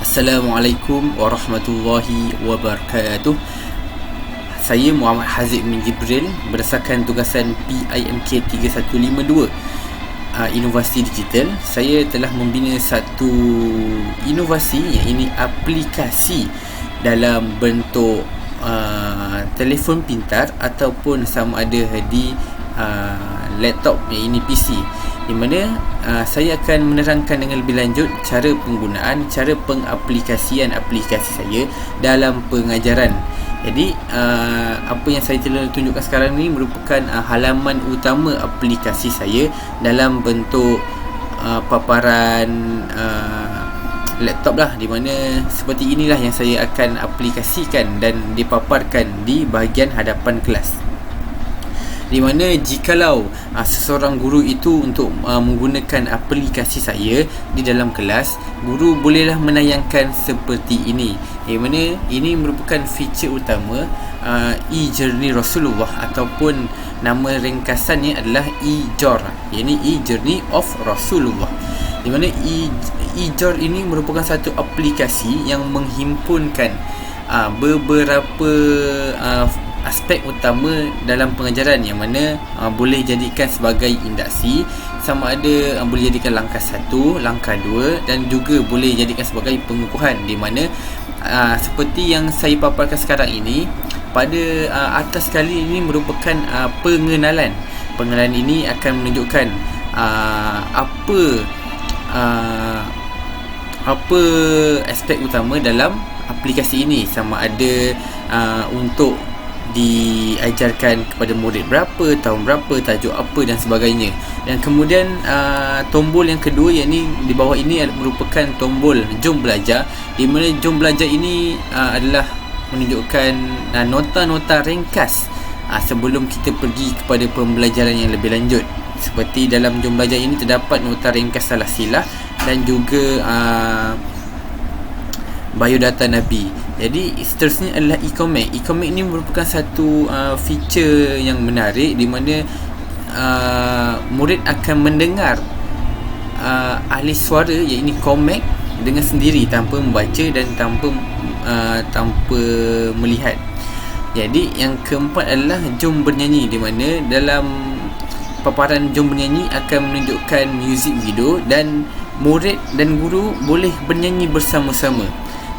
Assalamualaikum warahmatullahi wabarakatuh. Saya Muhammad Haziq bin Jibril, berdasarkan tugasan PIMK 3152 Inovasi Digital. Saya telah membina satu inovasi, yang ini aplikasi dalam bentuk telefon pintar ataupun sama ada di laptop, yang ini PC, di mana saya akan menerangkan dengan lebih lanjut cara penggunaan, cara pengaplikasian aplikasi saya dalam pengajaran. Jadi apa yang saya telah tunjukkan sekarang ni merupakan halaman utama aplikasi saya dalam bentuk paparan laptop lah, di mana seperti inilah yang saya akan aplikasikan dan dipaparkan di bahagian hadapan kelas. Di mana jikalau seseorang guru itu untuk menggunakan aplikasi saya di dalam kelas, guru bolehlah menayangkan seperti ini, di mana ini merupakan feature utama e-journey Rasulullah, ataupun nama ringkasannya adalah e-jor, iaitu e-journey of Rasulullah. Di mana e-jor ini merupakan satu aplikasi yang menghimpunkan beberapa aspek utama dalam pengajaran, yang mana boleh jadikan sebagai induksi, sama ada boleh jadikan langkah 1, langkah 2, dan juga boleh jadikan sebagai pengukuhan, di mana seperti yang saya paparkan sekarang ini, pada atas sekali ini merupakan pengenalan. Pengenalan ini akan menunjukkan apa aspek utama dalam aplikasi ini, sama ada untuk diajarkan kepada murid berapa, tahun berapa, tajuk apa dan sebagainya. Dan kemudian tombol yang kedua, yang ni di bawah ini merupakan tombol jom belajar, di mana jom belajar ini adalah menunjukkan nota-nota ringkas sebelum kita pergi kepada pembelajaran yang lebih lanjut. Seperti dalam jom belajar ini terdapat nota ringkas salah silah dan juga biodata Nabi. Jadi seterusnya adalah e-comic. E-comic ini merupakan satu feature yang menarik, di mana murid akan mendengar ahli suara, iaitu komik, dengan sendiri tanpa membaca dan tanpa melihat. Jadi yang keempat adalah jom bernyanyi, di mana dalam paparan jom bernyanyi akan menunjukkan music video dan murid dan guru boleh bernyanyi bersama-sama.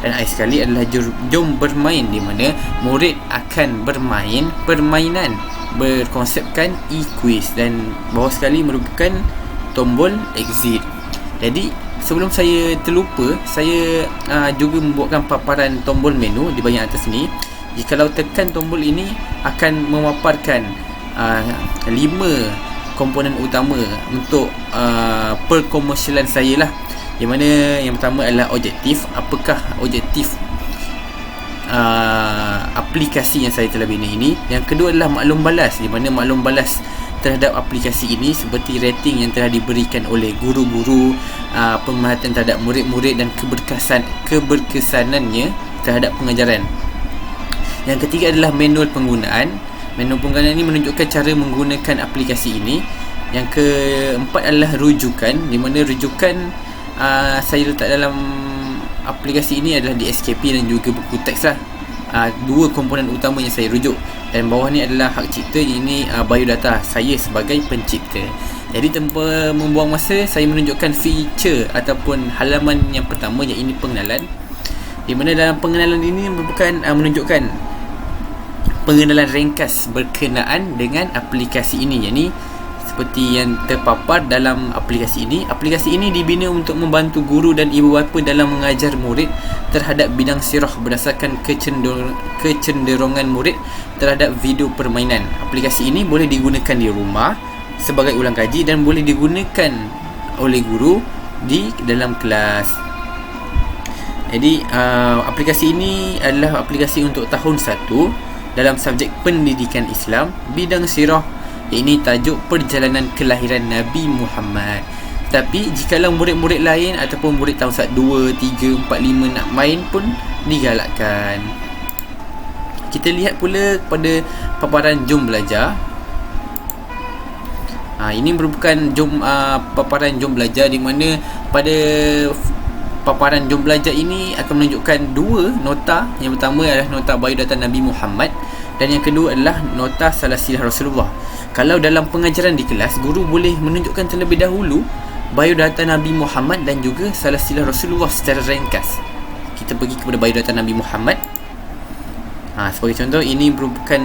Dan akhir sekali adalah jom bermain, di mana murid akan bermain permainan berkonsepkan e-quiz, dan bawah sekali merupakan tombol exit. Jadi sebelum saya terlupa, saya juga membuatkan paparan tombol menu di bahagian atas ni. Jikalau tekan tombol ini akan memaparkan 5 komponen utama untuk perkomersialan saya lah. Di mana yang pertama adalah objektif. Apakah objektif aplikasi yang saya telah bina ini? Yang kedua adalah maklum balas, di mana maklum balas terhadap aplikasi ini seperti rating yang telah diberikan oleh guru-guru, pemerhatian terhadap murid-murid dan keberkesanannya terhadap pengajaran. Yang ketiga adalah manual penggunaan. Manual penggunaan ini menunjukkan cara menggunakan aplikasi ini. Yang keempat adalah rujukan, di mana rujukan saya letak dalam aplikasi ini adalah di SKP dan juga buku teks lah. Dua komponen utama yang saya rujuk. Dan bawah ni adalah hak cipta, ini biodata saya sebagai pencipta. Jadi tanpa membuang masa, saya menunjukkan feature ataupun halaman yang pertama, yang ini pengenalan. Di mana dalam pengenalan ini merupakan menunjukkan pengenalan ringkas berkenaan dengan aplikasi ini, yang ni seperti yang terpapar dalam aplikasi ini. Aplikasi ini dibina untuk membantu guru dan ibu bapa dalam mengajar murid terhadap bidang sirah berdasarkan kecenderungan murid terhadap video permainan. Aplikasi ini boleh digunakan di rumah sebagai ulang kaji dan boleh digunakan oleh guru di dalam kelas. Jadi aplikasi ini adalah aplikasi untuk tahun 1 dalam subjek pendidikan Islam, bidang sirah. Ini tajuk perjalanan kelahiran Nabi Muhammad. Tapi jikalau murid-murid lain ataupun murid tahun 1, 2, 3, 4, 5 nak main pun digalakkan. Kita lihat pula pada paparan jom belajar. Ini merupakan paparan jom belajar, di mana pada paparan jom belajar ini akan menunjukkan dua nota. Yang pertama adalah nota biodata Nabi Muhammad, dan yang kedua adalah nota salasilah Rasulullah. Kalau dalam pengajaran di kelas, guru boleh menunjukkan terlebih dahulu biodata Nabi Muhammad dan juga salasilah Rasulullah secara ringkas. Kita pergi kepada biodata Nabi Muhammad. Sebagai contoh, ini merupakan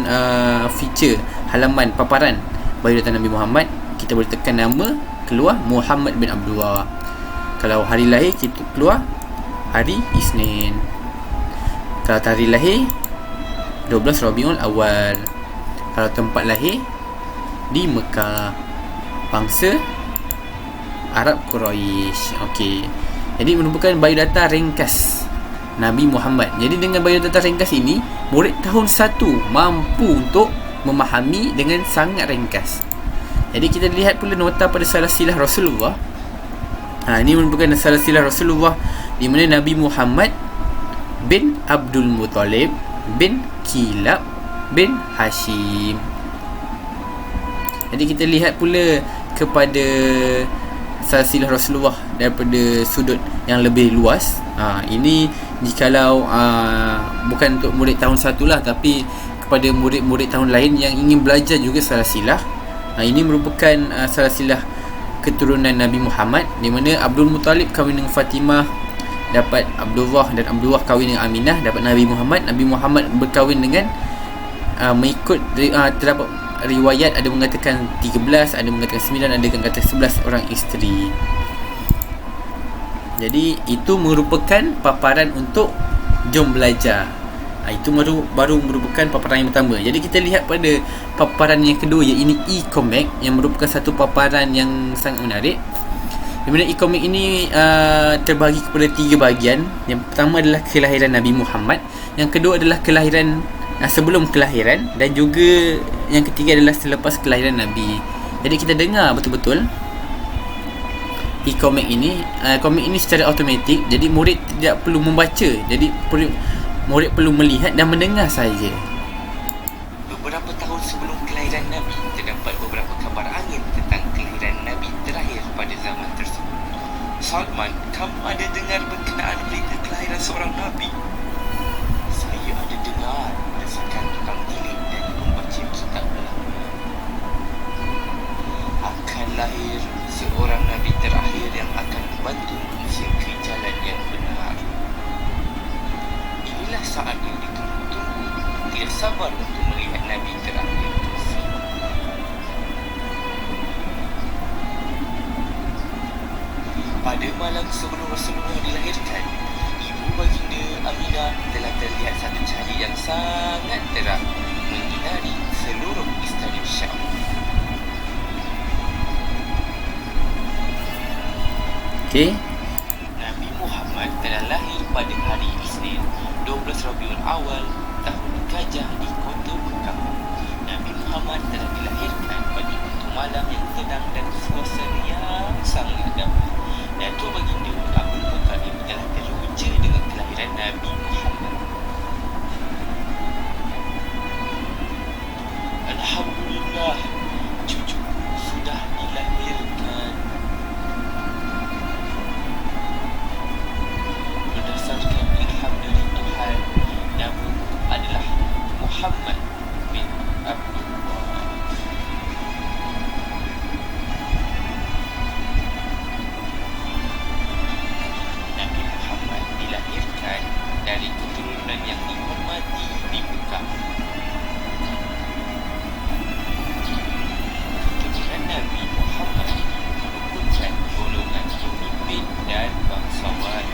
feature halaman paparan biodata Nabi Muhammad. Kita boleh tekan nama, keluar Muhammad bin Abdullah. Kalau hari lahir, kita keluar hari Isnin. Kalau tarikh lahir 12 Rabiul Awal. Kalau tempat lahir di Mekah, bangsa Arab Quraisy. Okey. Jadi merupakan biodata ringkas Nabi Muhammad. Jadi dengan biodata ringkas ini, murid tahun 1 mampu untuk memahami dengan sangat ringkas. Jadi kita lihat pula nota pada salasilah Rasulullah. Ini merupakan salasilah Rasulullah di mana Nabi Muhammad bin Abdul Muttalib bin Kilab bin Hashim. Jadi kita lihat pula kepada salasilah Rasulullah daripada sudut yang lebih luas. Ini jikalau bukan untuk murid tahun 1 lah, tapi kepada murid-murid tahun lain yang ingin belajar juga salasilah. Ini merupakan salasilah keturunan Nabi Muhammad, di mana Abdul Muttalib kahwin dengan Fatimah, dapat Abdullah, dan Abdullah kahwin dengan Aminah, dapat Nabi Muhammad. Nabi Muhammad berkahwin dengan mengikut terdapat riwayat, ada mengatakan 13, ada mengatakan 9, ada yang kata 11 orang isteri. Jadi itu merupakan paparan untuk jom belajar. Itu baru merupakan paparan yang pertama. Jadi kita lihat pada paparan yang kedua, iaitu e-comic, yang merupakan satu paparan yang sangat menarik. Di mana e-comic ini terbagi kepada 3 bahagian. Yang pertama adalah kelahiran Nabi Muhammad, yang kedua adalah kelahiran sebelum kelahiran, dan juga yang ketiga adalah selepas kelahiran Nabi. Jadi kita dengar betul-betul komik ini secara automatik. Jadi murid tidak perlu membaca, jadi murid perlu melihat dan mendengar saja. Beberapa tahun sebelum kelahiran Nabi, terdapat beberapa kabar angin tentang kelahiran Nabi terakhir pada zaman tersebut. Salman, kamu ada dengar berkenaan berita kelahiran seorang Nabi? Saya ada dengar, berdasarkan tukang tilik dan membaca kitab belakang. Akan lahir seorang Nabi terakhir yang akan membantu manusia ke jalan yang benar. Inilah saat yang ditunggu-tunggu. Tidak sabar untuk melihat Nabi terakhir tersebut. Pada malam sebelum Rasulullah dilahirkan, ibu baginda Aminah telah terlihat satu cahaya yang sangat terang menyinari seluruh istana Syam. Nabi Muhammad telah lahir pada hari Isnin 12 Rabiul Awal tahun Gajah di kota Mekah. Nabi Muhammad telah dilahirkan pada waktu malam yang tenang dan suasana yang sangat damai. Datuk baginda Abdul Muttalib telah teruja dengan kelahiran Nabi Muhammad. Alhamdulillah, cucu sudah dilahirkan. Berdasarkan ilham dari Tuhan, nama adalah Muhammad bin Abdullah. Nabi Muhammad dilahirkan dari keturunan yang dihormati di Mekah. Keturunan Nabi Muhammad merupakan golongan pemimpin dan bangsawan.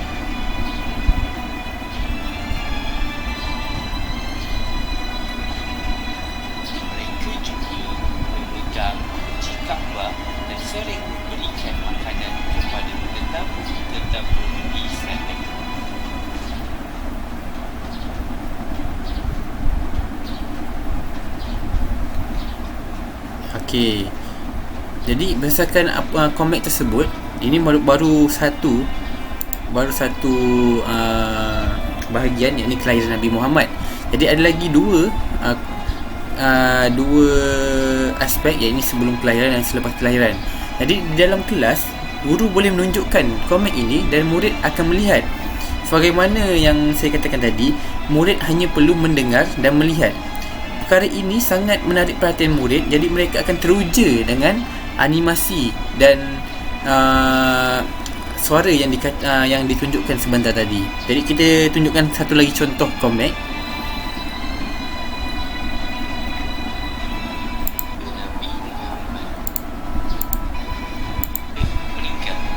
Mereka juga memegang kunci Kaabah dan sering memberikan makanan kepada tetamu-tetamu di sana. Okey. Jadi berdasarkan komik tersebut, ini baru satu bahagian, yakni kelahiran Nabi Muhammad. Jadi ada lagi dua aspek, yakni sebelum kelahiran dan selepas kelahiran. Jadi di dalam kelas guru boleh menunjukkan komen ini dan murid akan melihat. Sebagaimana yang saya katakan tadi, murid hanya perlu mendengar dan melihat. Perkara ini sangat menarik perhatian murid, jadi mereka akan teruja dengan animasi dan suara yang ditunjukkan sebentar tadi. Jadi kita tunjukkan satu lagi contoh komik.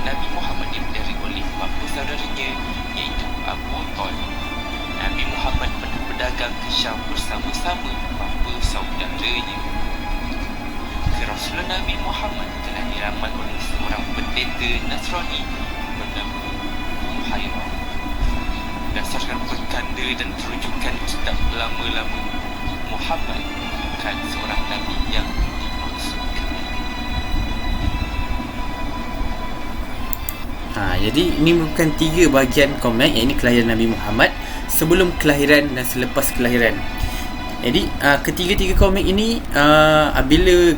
Nabi Muhammad dipelihara oleh bapa saudaranya iaitu Abu Talib. Nabi Muhammad pernah berdagang ke Syam bersama-sama bapa saudaranya. Kerasulan Nabi Muhammad telah diramal oleh seorang pendeta Nasrani bernama Buhairah. Berdasarkan pertanda dan terujukan kitab lama-lama, Muhammad bukan seorang Nabi yang dimaksudkan. Jadi ini merupakan 3 bahagian komik, iaitu kelahiran Nabi Muhammad, sebelum kelahiran dan selepas kelahiran. Jadi ketiga-tiga komik ini bila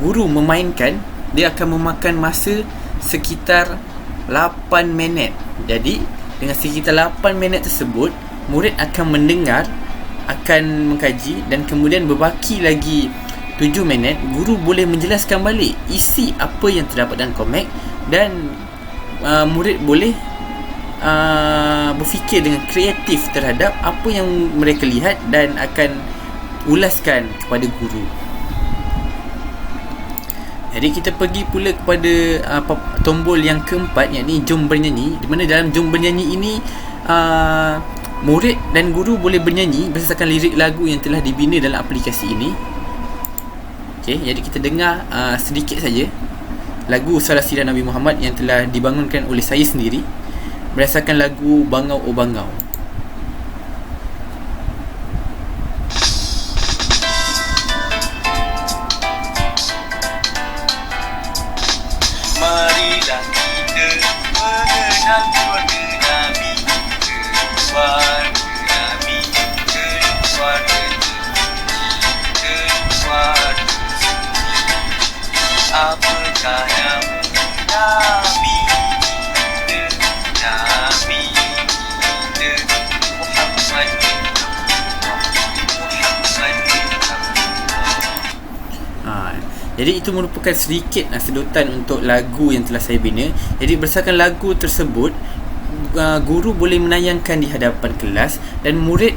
guru memainkan, dia akan memakan masa sekitar 8 minit. Jadi dengan sekitar 8 minit tersebut, murid akan mendengar, akan mengkaji, dan kemudian berbaki lagi 7 minit guru boleh menjelaskan balik isi apa yang terdapat dalam komik, dan murid boleh berfikir dengan kreatif terhadap apa yang mereka lihat dan akan ulaskan kepada guru. Jadi kita pergi pula kepada tombol yang keempat, iaitu jom bernyanyi, di mana dalam jom bernyanyi ini murid dan guru boleh bernyanyi berdasarkan lirik lagu yang telah dibina dalam aplikasi ini. Okey, jadi kita dengar sedikit saja lagu Salah Sirah Nabi Muhammad yang telah dibangunkan oleh saya sendiri berdasarkan lagu Bangau O Bangau. Marilah kita mengenal keluarga Nabi, keluarga Nabi, keluarga apakah nama Nabi kita, Nabi kita, Muhammad bin Abdullah, Muhammad bin Abdullah. Jadi itu merupakan sedikit sedutan untuk lagu yang telah saya bina. Jadi berdasarkan lagu tersebut, guru boleh menayangkan di hadapan kelas, dan murid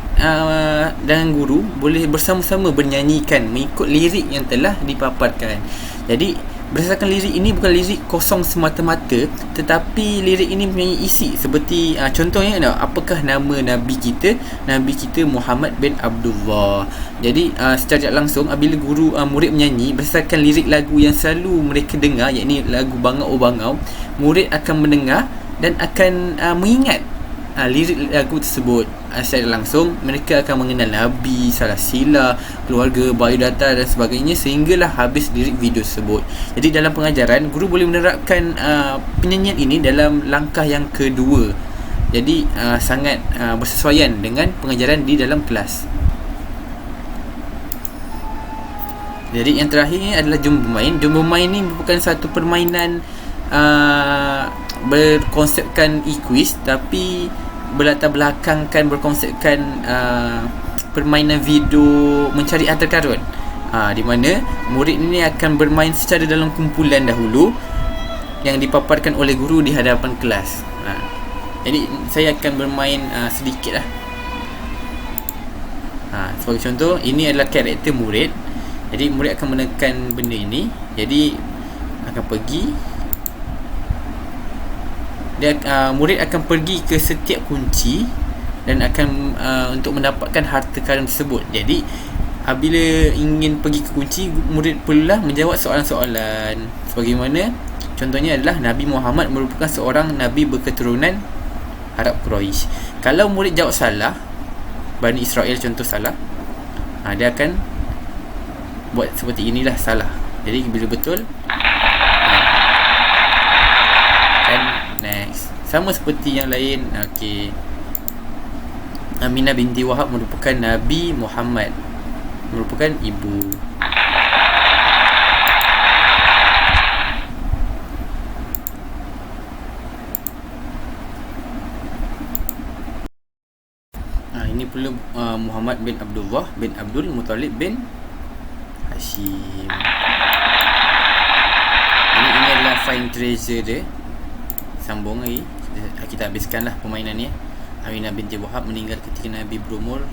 dan guru boleh bersama-sama bernyanyikan mengikut lirik yang telah dipaparkan. Jadi berdasarkan lirik ini bukan lirik kosong semata-mata, tetapi lirik ini mempunyai isi seperti contohnya, apakah nama Nabi kita? Nabi kita Muhammad bin Abdullah. Jadi secara langsung apabila guru murid menyanyi berdasarkan lirik lagu yang selalu mereka dengar, iaitu lagu Bangau O Bangau, murid akan mendengar dan akan mengingat lirik lagu tersebut. Secara langsung mereka akan mengenal Nabi, salah sila, keluarga, biodata dan sebagainya sehinggalah habis lirik video tersebut. Jadi dalam pengajaran, guru boleh menerapkan penyanyian ini dalam langkah yang kedua. Jadi sangat bersesuaian dengan pengajaran di dalam kelas. Jadi yang terakhir adalah jom bermain. Jom bermain ini merupakan satu permainan berkonsepkan e-quiz, tapi berlatar belakangkan berkonsepkan permainan video mencari harta karun, di mana murid ini akan bermain secara dalam kumpulan dahulu yang dipaparkan oleh guru di hadapan kelas. Jadi saya akan bermain sedikit lah. Sebagai contoh, ini adalah karakter murid. Jadi murid akan menekan benda ini, jadi akan pergi. Murid akan pergi ke setiap kunci dan akan untuk mendapatkan harta karun tersebut. Jadi apabila ingin pergi ke kunci, murid perlulah menjawab soalan-soalan sebagaimana contohnya adalah Nabi Muhammad merupakan seorang Nabi berketurunan Arab Quraisy. Kalau murid jawab salah, Bani Israel contoh salah, dia akan buat seperti inilah salah. Jadi bila betul, next. Sama seperti yang lain. Okey. Aminah binti Wahab merupakan Nabi Muhammad, merupakan ibu. Ini pula Muhammad bin Abdullah bin Abdul Muttalib bin Hashim. Ini adalah find treasure dia. Sambung lagi. Kita habiskanlah permainan ni. Aminah binti Wahab meninggal ketika Nabi berumur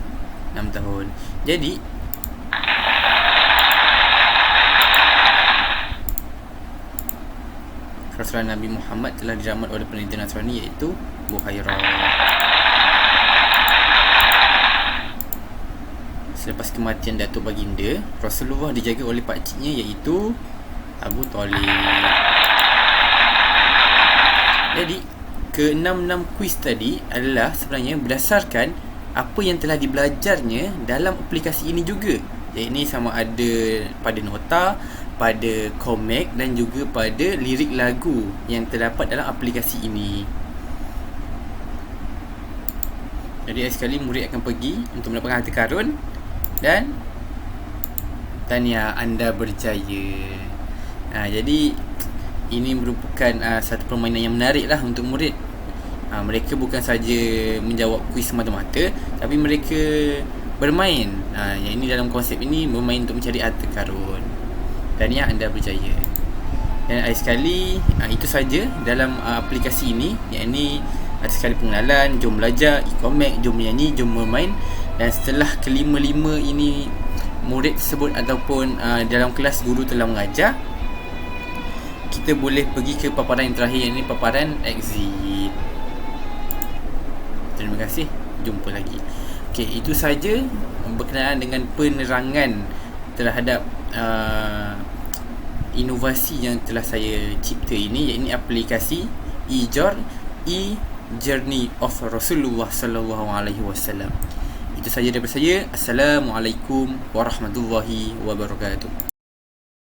6 tahun. Jadi Rasulullah Nabi Muhammad telah diramat oleh peneliti Nasrani iaitu Buhairah. Selepas kematian Datuk Baginda, Rasulullah dijaga oleh pakciknya iaitu Abu Talib. Jadi ke-6 kuis tadi adalah sebenarnya berdasarkan apa yang telah dibelajarnya dalam aplikasi ini juga. Ini sama ada pada nota, pada komik dan juga pada lirik lagu yang terdapat dalam aplikasi ini. Jadi sekali murid akan pergi untuk mendapatkan harta karun dan tahniah, anda berjaya. Jadi ini merupakan satu permainan yang menarik lah untuk murid. Mereka bukan saja menjawab kuis semata-mata, tapi mereka bermain. Yang ini dalam konsep ini bermain untuk mencari harta karun. Tahniah, anda berjaya. Dan sekali itu saja dalam aplikasi ini. Yang ini ada sekali pengenalan, jom belajar, e-komik, jom menyanyi, jom bermain. Dan setelah kelima-lima ini murid tersebut ataupun dalam kelas guru telah mengajar, kita boleh pergi ke paparan yang terakhir, yang ini paparan exit. Terima kasih, jumpa lagi. Okey, itu saja berkenaan dengan penerangan terhadap inovasi yang telah saya cipta ini, iaitu aplikasi e-Journey of Rasulullah sallallahu alaihi wasallam. Itu saja daripada saya. Assalamualaikum warahmatullahi wabarakatuh.